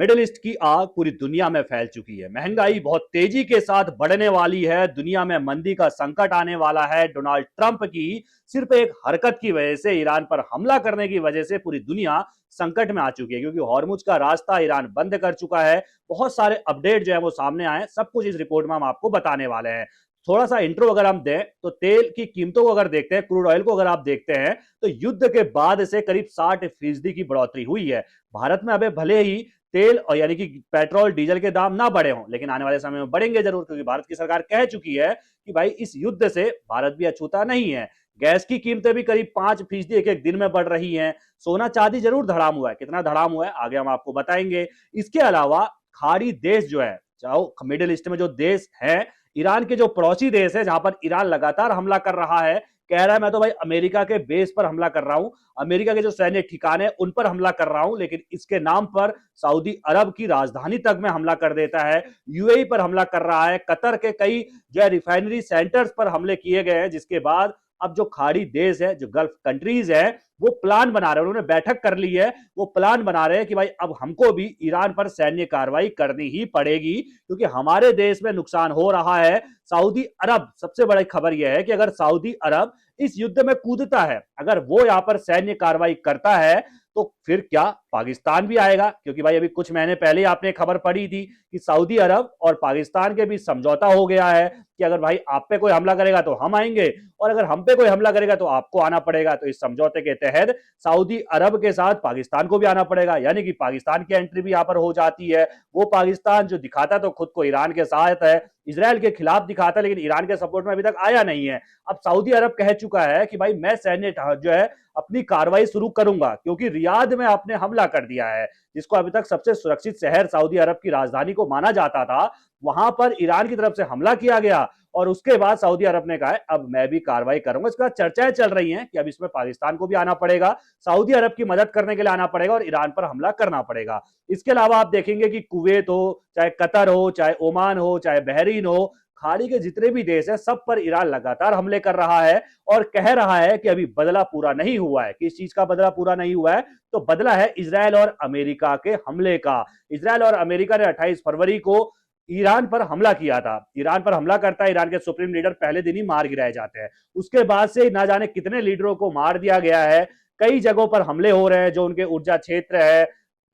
Middle east की आग पूरी दुनिया में फैल चुकी है। महंगाई बहुत तेजी के साथ बढ़ने वाली है। दुनिया में मंदी का संकट आने वाला है। डोनाल्ड ट्रंप की सिर्फ एक हरकत की वजह से, ईरान पर हमला करने की वजह से पूरी दुनिया संकट में आ चुकी है, क्योंकि हॉर्मुज का रास्ता ईरान बंद कर चुका है। बहुत सारे अपडेट जो है वो सामने आए, सब कुछ इस रिपोर्ट में हम आपको बताने वाले हैं। थोड़ा सा इंट्रो अगर हम दें तो तेल की कीमतों को अगर देखते हैं, क्रूड ऑयल को अगर आप देखते हैं, तो युद्ध के बाद से करीब 60% की बढ़ोतरी हुई है। भारत में अबे भले ही तेल और यानी कि पेट्रोल डीजल के दाम ना बढ़े हों, लेकिन आने वाले समय में बढ़ेंगे जरूर, क्योंकि भारत की सरकार कह चुकी है कि भाई इस युद्ध से भारत भी अछूता नहीं है। गैस की कीमतें भी करीब 5% एक एक दिन में बढ़ रही हैं। सोना चांदी जरूर धड़ाम हुआ है, कितना धड़ाम हुआ है आगे हम आपको बताएंगे। इसके अलावा खाड़ी देश जो है, चाहे मिडिल ईस्ट में जो देश है, ईरान के जो पड़ोसी देश है, जहां पर ईरान लगातार हमला कर रहा है, कह रहा है मैं तो भाई अमेरिका के बेस पर हमला कर रहा हूं, अमेरिका के जो सैन्य ठिकाने उन पर हमला कर रहा हूं, लेकिन इसके नाम पर सऊदी अरब की राजधानी तक में हमला कर देता है। यूएई पर हमला कर रहा है। कतर के कई जो है रिफाइनरी सेंटर्स पर हमले किए गए हैं, जिसके बाद अब जो खाड़ी देश है, जो गल्फ कंट्रीज है, वो प्लान बना रहे हैं, उन्होंने बैठक कर ली है, वो प्लान बना रहे हैं कि भाई अब हमको भी ईरान पर सैन्य कार्रवाई करनी ही पड़ेगी, क्योंकि हमारे देश में नुकसान हो रहा है। सऊदी अरब, सबसे बड़ी खबर यह है कि अगर सऊदी अरब इस युद्ध में कूदता है, अगर वो यहां पर सैन्य कार्रवाई करता है, तो फिर क्या पाकिस्तान भी आएगा, क्योंकि भाई अभी कुछ महीने पहले आपने खबर पड़ी थी कि सऊदी अरब और पाकिस्तान के बीच समझौता हो गया है कि अगर भाई आप पे कोई हमला करेगा तो हम आएंगे, और अगर हम पे कोई हमला करेगा तो आपको आना पड़ेगा। तो इस समझौते के तहत सऊदी अरब के साथ पाकिस्तान को भी आना पड़ेगा, यानी कि पाकिस्तान की एंट्री भी यहां पर हो जाती है। वो पाकिस्तान जो दिखाता तो खुद को ईरान के साथ है, इजराइल के खिलाफ दिखाता, लेकिन ईरान के सपोर्ट में अभी तक आया नहीं है। अब सऊदी अरब कह चुका है कि भाई मैं सैन्य जो है अपनी कार्रवाई शुरू करूंगा, क्योंकि रियाद में आपने हमला कर दिया है, जिसको अभी तक सबसे सुरक्षित शहर सऊदी अरब की राजधानी को माना जाता था, वहां पर ईरान की तरफ से हमला किया गया, और उसके बाद सऊदी अरब ने कहा अब मैं भी कार्रवाई करूंगा। इसके बाद चर्चाएं चल रही हैं कि अब इसमें पाकिस्तान को भी आना पड़ेगा, सऊदी अरब की मदद करने के लिए आना पड़ेगा और ईरान पर हमला करना पड़ेगा। इसके अलावा आप देखेंगे कि कुवैत हो, चाहे कतर हो, चाहे ओमान हो, चाहे बहरीन हो, खाड़ी के जितने भी देश हैं, सब पर ईरान लगातार हमले कर रहा है और कह रहा है कि अभी बदला पूरा नहीं हुआ है। किस चीज का बदला पूरा नहीं हुआ है? तो बदला है इजराइल और अमेरिका के हमले का। इजराइल और अमेरिका ने 28 फरवरी को ईरान पर हमला किया था। ईरान पर हमला करता है, ईरान के सुप्रीम लीडर पहले दिन ही मार गिराए जाते हैं। उसके बाद से ना जाने कितने लीडरों को मार दिया गया है। कई जगहों पर हमले हो रहे हैं जो उनके ऊर्जा क्षेत्र है।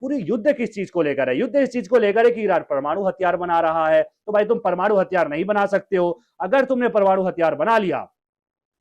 पूरी युद्ध किस चीज को लेकर है? युद्ध इस चीज को लेकर है कि ईरान परमाणु हथियार बना रहा है। तो भाई तुम परमाणु हथियार नहीं बना सकते हो। अगर तुमने परमाणु हथियार बना लिया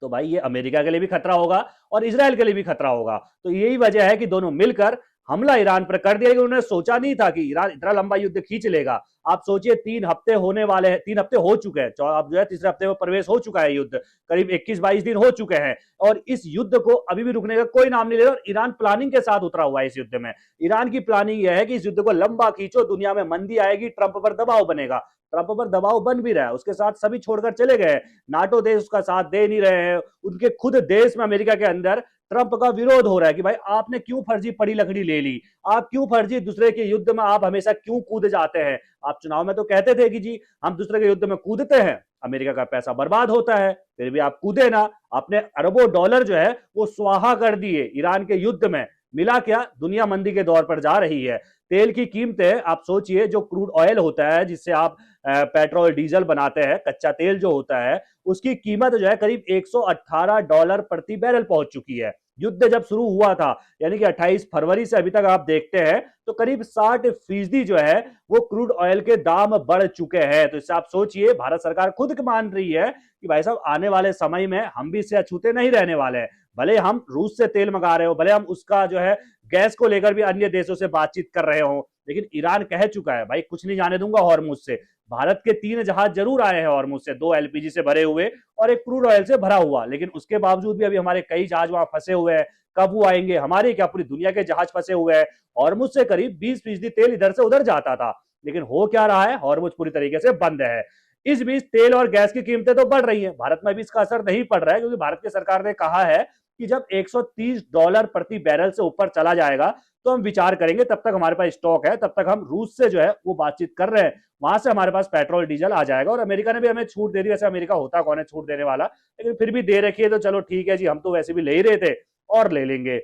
तो भाई ये अमेरिका के लिए भी खतरा होगा और इजराइल के लिए भी खतरा होगा। तो यही वजह है कि दोनों मिलकर हमला ईरान पर कर दिया, लेकिन उन्होंने सोचा नहीं था कि ईरान इतना लंबा युद्ध खींच लेगा। आप सोचिए 3 हफ्ते होने वाले हैं, 3 हफ्ते हो चुके हैं, अब जो है तीसरे हफ्ते में प्रवेश हो चुका है युद्ध, करीब 21-22 दिन हो चुके हैं, और इस युद्ध को अभी भी रुकने का कोई नाम नहीं ले रहा। और ईरान प्लानिंग के साथ उतरा हुआ है इस युद्ध में। ईरान की प्लानिंग यह है कि इस युद्ध को लंबा खींचो, दुनिया में मंदी आएगी, ट्रंप पर दबाव बनेगा। ट्रंप पर दबाव बन भी रहा है, उसके साथ सभी छोड़कर चले गए। नाटो देश उसका साथ दे नहीं रहे हैं। उनके खुद देश में अमेरिका के अंदर ट्रंप का विरोध हो रहा है कि भाई आपने क्यों फर्जी पड़ी लकड़ी ले ली, आप क्यों फर्जी दूसरे के युद्ध में आप हमेशा क्यों कूद जाते हैं। आप चुनाव में तो कहते थे कि जी हम दूसरे के युद्ध में कूदते हैं, अमेरिका का पैसा बर्बाद होता है, फिर भी आप कूदे ना। आपने अरबों डॉलर जो है वो स्वाहा कर दिए ईरान के युद्ध में। मिला क्या? दुनिया मंदी के दौर पर जा रही है। तेल की कीमतें आप सोचिए, जो क्रूड ऑयल होता है जिससे आप पेट्रोल डीजल बनाते हैं, कच्चा तेल जो होता है, उसकी कीमत जो है करीब $118 प्रति बैरल पहुंच चुकी है। युद्ध जब शुरू हुआ था, यानी कि 28 फरवरी से अभी तक आप देखते हैं तो करीब 60% जो है वो क्रूड ऑयल के दाम बढ़ चुके हैं। तो इससे आप सोचिए, भारत सरकार खुद मान रही है कि भाई साहब आने वाले समय में हम भी इससे अछूते नहीं रहने वाले हैं। भले हम रूस से तेल मंगा रहे हो, भले हम उसका जो है गैस को लेकर भी अन्य देशों से बातचीत कर रहे हो, लेकिन ईरान कह चुका है भाई कुछ नहीं जाने दूंगा हॉर्मुज से। भारत के 3 जहाज जरूर आए हैं हॉर्मुज से, 2 एलपीजी से भरे हुए और एक क्रूड ऑयल से भरा हुआ, लेकिन उसके बावजूद भी अभी हमारे कई जहाज वहां फंसे हुए हैं। कब वो आएंगे? हमारे क्या, पूरी दुनिया के जहाज फंसे हुए हैं। हॉर्मुज से करीब 20% तेल इधर से उधर जाता था, लेकिन हो क्या रहा है? हॉर्मुज पूरी तरीके से बंद है। इस बीच तेल और गैस की कीमतें तो बढ़ रही हैं, भारत में भी इसका असर नहीं पड़ रहा है, क्योंकि भारत की सरकार ने कहा है कि जब $130 प्रति बैरल से ऊपर चला जाएगा तो हम विचार करेंगे। तब तक हमारे पास स्टॉक है, तब तक हम रूस से जो है वो बातचीत कर रहे हैं, वहां से हमारे पास पेट्रोल डीजल आ जाएगा। और अमेरिका ने भी हमें छूट दे दी। वैसे अमेरिका होता कौन है छूट देने वाला, लेकिन फिर भी दे रखी है, तो चलो ठीक है जी, हम तो वैसे भी ले ही रहे थे और ले लेंगे।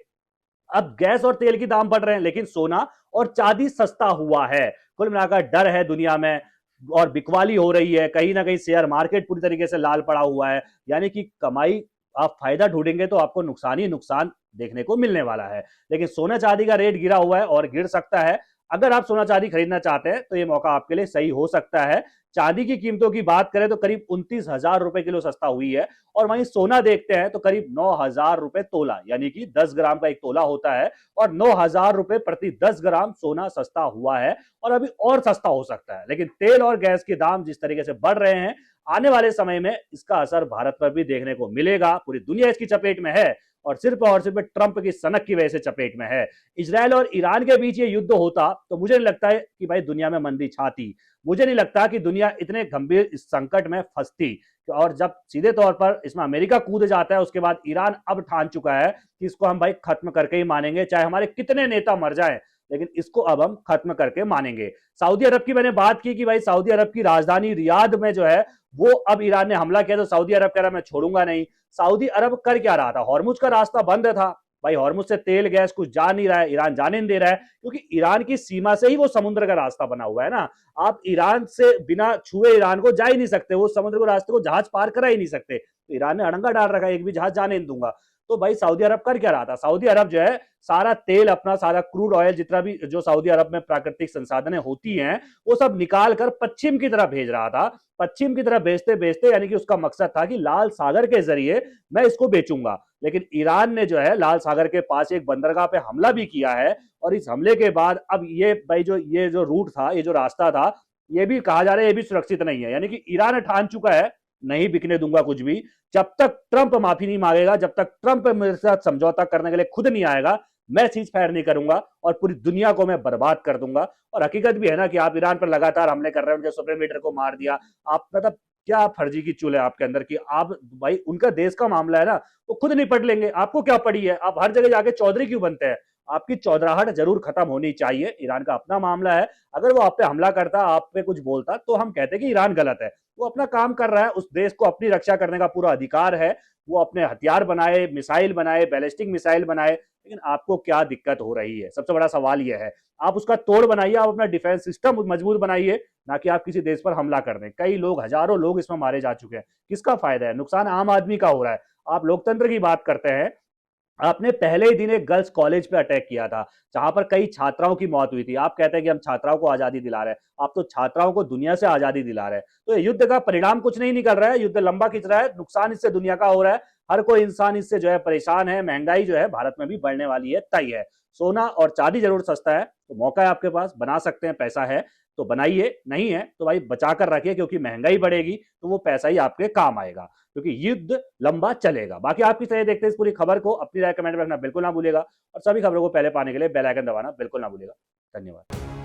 अब गैस और तेल की दाम बढ़ रहे हैं, लेकिन सोना और चांदी सस्ता हुआ है। कुल मिलाकर डर है दुनिया में और बिकवाली हो रही है, कहीं ना कहीं शेयर मार्केट पूरी तरीके से लाल पड़ा हुआ है। यानी कि कमाई, आप फायदा ढूंढेंगे तो आपको नुकसान ही नुकसान देखने को मिलने वाला है। लेकिन सोना चांदी का रेट गिरा हुआ है और गिर सकता है। अगर आप सोना चांदी खरीदना चाहते हैं तो ये मौका आपके लिए सही हो सकता है। चांदी की कीमतों की बात करें तो करीब 29,000 रुपए किलो सस्ता हुई है, और वहीं सोना देखते हैं तो करीब 9,000 रुपए तोला, यानी कि 10 ग्राम का एक तोला होता है, और 9,000 रुपए प्रति 10 ग्राम सोना सस्ता हुआ है, और अभी और सस्ता हो सकता है। लेकिन तेल और गैस के दाम जिस तरीके से बढ़ रहे हैं, आने वाले समय में इसका असर भारत पर भी देखने को मिलेगा। पूरी दुनिया इसकी चपेट में है, और सिर्फ ट्रंप की सनक की वजह से चपेट में है। इजरायल और ईरान के बीच ये युद्ध होता तो मुझे नहीं लगता है कि भाई दुनिया में मंदी छाती। मुझे नहीं लगता कि दुनिया इतने गंभीर इस संकट में फंसती। और जब सीधे तौर पर इसमें अमेरिका कूद जाता है, उसके बाद ईरान अब ठान चुका है कि इसको हम भाई खत्म करके ही मानेंगे, चाहे हमारे कितने नेता मर जाएं, लेकिन इसको अब हम खत्म करके मानेंगे। सऊदी अरब की मैंने बात की कि भाई सऊदी अरब की राजधानी रियाद में जो है वो अब ईरान ने हमला किया, तो सऊदी अरब कह रहा मैं छोड़ूंगा नहीं। सऊदी अरब कर क्या रहा था, हॉर्मुज का रास्ता बंद था भाई, हॉर्मुज से तेल गैस कुछ जा नहीं रहा है, ईरान जाने नहीं दे रहा है, क्योंकि ईरान की सीमा से ही वो समुद्र का रास्ता बना हुआ है ना। आप ईरान से बिना छुए ईरान को जा ही नहीं सकते, वो समुद्र को रास्ते को जहाज पार करा ही नहीं सकते। तो ईरान ने अड़ंगा डाल रखा है, एक भी जहाज जाने नहीं दूंगा। तो भाई सऊदी अरब कर क्या रहा था, सऊदी अरब जो है सारा तेल अपना, सारा क्रूड ऑयल जितना भी जो सऊदी अरब में प्राकृतिक संसाधनें होती हैं, वो सब निकाल कर पश्चिम की तरफ भेज रहा था। पश्चिम की तरफ भेजते भेजते, यानी कि उसका मकसद था कि लाल सागर के जरिए मैं इसको बेचूंगा। लेकिन ईरान ने जो है लाल सागर के पास एक बंदरगाह पे हमला भी किया है, और इस हमले के बाद अब ये भाई जो ये जो रूट था, ये जो रास्ता था, ये भी कहा जा रहा है ये भी सुरक्षित नहीं है। यानी कि ईरान ठान चुका है नहीं बिकने दूंगा कुछ भी। जब तक ट्रंप माफी नहीं मांगेगा, जब तक ट्रंप मेरे साथ समझौता करने के लिए खुद नहीं आएगा, मैं सीज फायर नहीं करूंगा और पूरी दुनिया को मैं बर्बाद कर दूंगा। और हकीकत भी है ना कि आप ईरान पर लगातार हमले कर रहे हैं, उनके सुप्रीम लीडर को मार दिया। आप मतलब क्या फर्जी की चूल है आपके अंदर कि आप भाई उनका देश का मामला है ना, वो खुद निपट लेंगे, आपको क्या पड़ी है, आप हर जगह जाके चौधरी क्यों बनते हैं। आपकी चौधराहट जरूर खत्म होनी चाहिए। ईरान का अपना मामला है, अगर वो आप पे हमला करता, आप पे कुछ बोलता, तो हम कहते कि ईरान गलत है। वो अपना काम कर रहा है, उस देश को अपनी रक्षा करने का पूरा अधिकार है। वो अपने हथियार बनाए, मिसाइल बनाए, बैलिस्टिक मिसाइल बनाए, लेकिन आपको क्या दिक्कत हो रही है, सबसे बड़ा सवाल यह है। आप उसका तोड़ बनाइए, आप अपना डिफेंस सिस्टम मजबूत बनाइए, ना कि आप किसी देश पर हमला कर दें। कई लोग, हजारों लोग इसमें मारे जा चुके हैं, किसका फायदा है, नुकसान आम आदमी का हो रहा है। आप लोकतंत्र की बात करते हैं, आपने पहले ही दिन एक गर्ल्स कॉलेज पे अटैक किया था, जहां पर कई छात्राओं की मौत हुई थी। आप कहते हैं कि हम छात्राओं को आजादी दिला रहे हैं, आप तो छात्राओं को दुनिया से आजादी दिला रहे हैं। तो ये युद्ध का परिणाम कुछ नहीं निकल रहा है, युद्ध लंबा खिंच रहा है, नुकसान इससे दुनिया का हो रहा है। हर कोई इंसान इससे जो है परेशान है। महंगाई जो है भारत में भी बढ़ने वाली है, तय है। सोना और चांदी जरूर सस्ता है, तो मौका है आपके पास, बना सकते हैं, पैसा है तो बनाइए, नहीं है तो भाई बचा कर रखिए, क्योंकि महंगाई बढ़ेगी तो वो पैसा ही आपके काम आएगा, क्योंकि युद्ध लंबा चलेगा। बाकी आप किस तरह देखते हैं इस पूरी खबर को, अपनी राय कमेंट में रखना बिल्कुल ना भूलेगा, और सभी खबरों को पहले पाने के लिए बेल आइकन दबाना बिल्कुल ना भूलेगा। धन्यवाद।